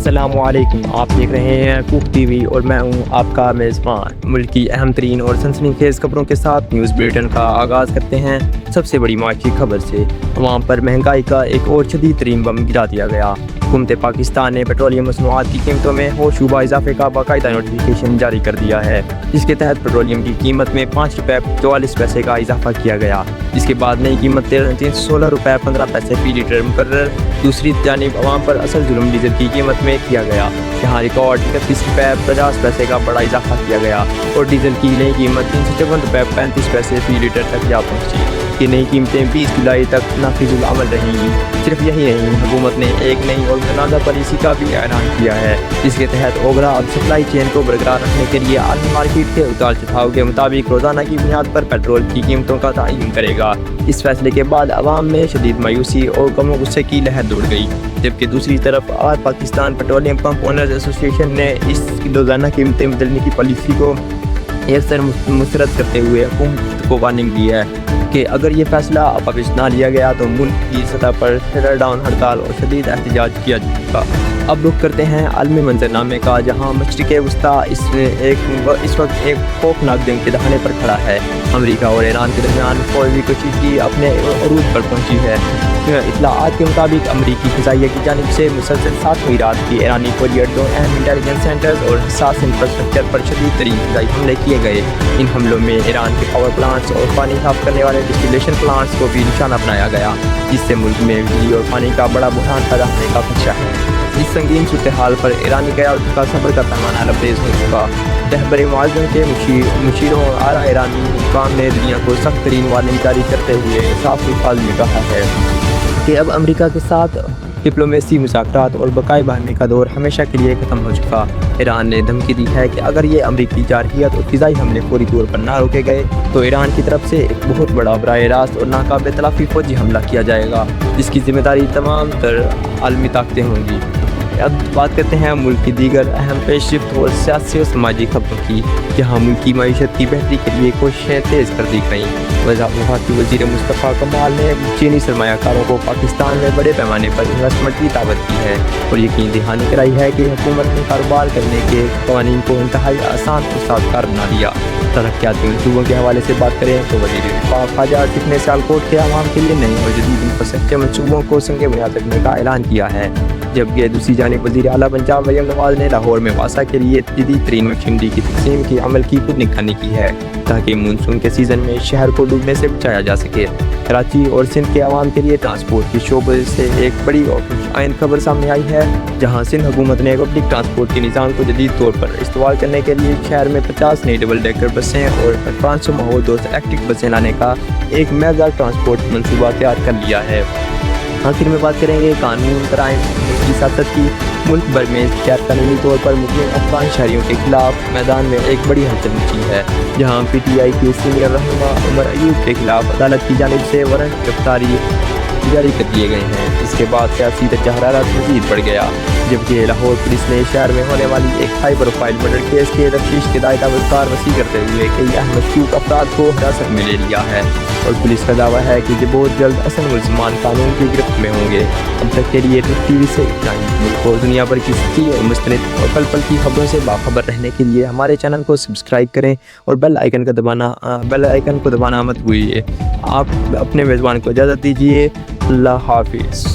السلام علیکم، آپ دیکھ رہے ہیں کوک ٹی وی اور میں ہوں آپ کا میزبان۔ ملک کی اہم ترین اور سنسنی خیز خبروں کے ساتھ نیوز بلیٹن کا آغاز کرتے ہیں۔ سب سے بڑی معاشی خبر سے عوام پر مہنگائی کا ایک اور شدید ترین بم گرا دیا گیا۔ حکومت پاکستان نے پیٹرولیم مصنوعات کی قیمتوں میں ہوشوبہ اضافے کا باقاعدہ نوٹیفیکیشن جاری کر دیا ہے، جس کے تحت پیٹرولیم کی قیمت میں 5 روپے 44 پیسے کا اضافہ کیا گیا، جس کے بعد نئی قیمت 316 روپے 15 پیسے فی لیٹر مقرر۔ دوسری جانب عوام پر اصل ظلم ڈیزل کی قیمت میں کیا گیا، جہاں ریکارڈ 31 روپے 50 پیسے کا بڑا اضافہ کیا گیا اور ڈیزل کی نئی قیمت 353 روپے 35 پیسے فی لیٹر تک جا پہنچی۔ یہ نئی قیمتیں 20 جولائی تک نافذ العمل رہیں گی۔ صرف یہی نہیں، حکومت نے ایک نئی اور متنازع پالیسی کا بھی اعلان کیا ہے، جس کے تحت اوبرا اب سپلائی چین کو برقرار رکھنے کے لیے عالمی مارکیٹ کے اتار چڑھاؤ کے مطابق روزانہ کی بنیاد پر پیٹرول کی قیمتوں کا تعین کرے گا۔ اس فیصلے کے بعد عوام میں شدید مایوسی اور غم و غصے کی لہر دوڑ گئی، جبکہ دوسری طرف آل پاکستان پیٹرولیم پمپ اونرز ایسوسی ایشن نے اس روزانہ قیمتیں بدلنے کی پالیسی کو یکسر مسترد کرتے ہوئے حکومت کو وارننگ دی ہے کہ اگر یہ فیصلہ واپس نہ لیا گیا تو ملک کی سطح پر شٹر ڈاؤن ہڑتال اور شدید احتجاج کیا جائے گا۔ اب رخ کرتے ہیں عالمی منظرنامے کا، جہاں مشرق وسطیٰ اس وقت ایک خوفناک جنگ کے دہانے پر کھڑا ہے۔ امریکہ اور ایران کے درمیان فوجی کشیدگی اپنے عروج پر پہنچی ہے۔ اطلاعات کے مطابق امریکی فضائیہ کی جانب سے مسلسل 7ویں رات کی ایرانی فوجی اڈوں، اہم انٹیلیجنس سینٹرز اور حساس انفراسٹرکچر پر شدید ترین فضائی حملے کیے گئے۔ ان حملوں میں ایران کے پاور پلانٹس اور پانی صاف کرنے والے ڈسٹیلیشن پلانٹس کو بھی نشانہ بنایا گیا، جس سے ملک میں بجلی اور پانی کا بڑا بحران پیدا ہونے کا خدشہ ہے۔ اس سنگین صورتحال پر ایرانی قیادت کا صبر کا پیمانہ لبریز ہو چکا۔ رہبر معظم کے مشیروں اور اعلیٰ ایرانی حکام نے دنیا کو سخت ترین وارننگ جاری کرتے ہوئے صاف الفاظ میں کہا ہے کہ اب امریکہ کے ساتھ ڈپلومیسی مذاکرات اور بقائے باہمی کا دور ہمیشہ کے لیے ختم ہو چکا۔ ایران نے دھمکی دی ہے کہ اگر یہ امریکی جارحیت اور فضائی حملے فوری طور پر نہ روکے گئے تو ایران کی طرف سے ایک بہت بڑا براہ راست اور ناقابل تلافی فوجی حملہ کیا جائے گا، جس کی ذمہ داری تمام تر عالمی طاقتیں ہوں گی۔ اب بات کرتے ہیں ملک کی دیگر اہم پیش رفت اور سیاسی و سماجی خبروں کی، جہاں ملک کی معیشت کی بہتری کے لیے کوششیں تیز کر دی گئیں۔ وفاقی وزیر مصطفیٰ کمال نے چینی سرمایہ کاروں کو پاکستان میں بڑے پیمانے پر انویسٹمنٹ کی دعوت دی ہے اور یقین دہانی کرائی ہے کہ حکومت نے کاروبار کرنے کے قوانین کو انتہائی آسان اور سازگار بنا دیا۔ ترقیاتی منصوبوں کے حوالے سے بات کریں تو وزیر دفاع خواجہ آصف نے سیالکوٹ کے عوام کے لیے نئے اور جدید انفراسٹرکچر منصوبوں کو سنگ بنیاد رکھنے کا اعلان کیا ہے، جبکہ دوسری جانب وزیر اعلیٰ پنجاب مریم نواز نے لاہور میں واسا کے لیے جدید ترین مشینری کی تقسیم کے عمل کی خود نگرانی کی ہے تاکہ مونسون کے سیزن میں شہر کو ڈوبنے سے بچایا جا سکے۔ کراچی اور سندھ کے عوام کے لیے ٹرانسپورٹ کی شعبے سے ایک بڑی اور خوشائن خبر سامنے آئی ہے، جہاں سندھ حکومت نے پبلک ٹرانسپورٹ کے نظام کو جدید طور پر استعمال کرنے کے لیے شہر میں 50 نئی ڈبل ڈیکر بسیں اور 500 ماحول دوست الیکٹرک بسیں لانے کا ایک محض ٹرانسپورٹ منصوبہ تیار کر لیا ہے۔ آخر میں بات کریں گے قانون کرائم کی سیاست کی۔ ملک بھر میں غیر قانونی طور پر مقیم افغان شہریوں کے خلاف میدان میں ایک بڑی ہلچل مچی ہے، جہاں پی ٹی آئی کے سینئر رہنما عمر ایوب کے خلاف عدالت کی جانب سے وارنٹ گرفتاری جاری کر دیے گئے ہیں۔ اس کے بعد سیاسی درجہ حرارت مزید بڑھ گیا، جبکہ لاہور پولیس نے شہر میں ہونے والی ایک ہائی پروفائل مرڈر کیس کے تفتیش کے دائرہ وسعت وسیع کرتے ہوئے کئی اہم مشکوک افراد کو حراست میں لے لیا ہے اور پولیس کا دعویٰ ہے کہ بہت جلد اصل ملزمان قانون کی گرفت میں ہوں گے۔ اب تک کے لیے ٹی وی سے اتنا ہی۔ ملک اور دنیا بھر کی سچی اور مستند اور پل پل کی خبروں سے باخبر رہنے کے لیے ہمارے چینل کو سبسکرائب کریں اور بیل آئیکن کو دبانا مت بھولیے۔ آپ اپنے میزبان کو اجازت دیجیے۔ اللہ حافظ۔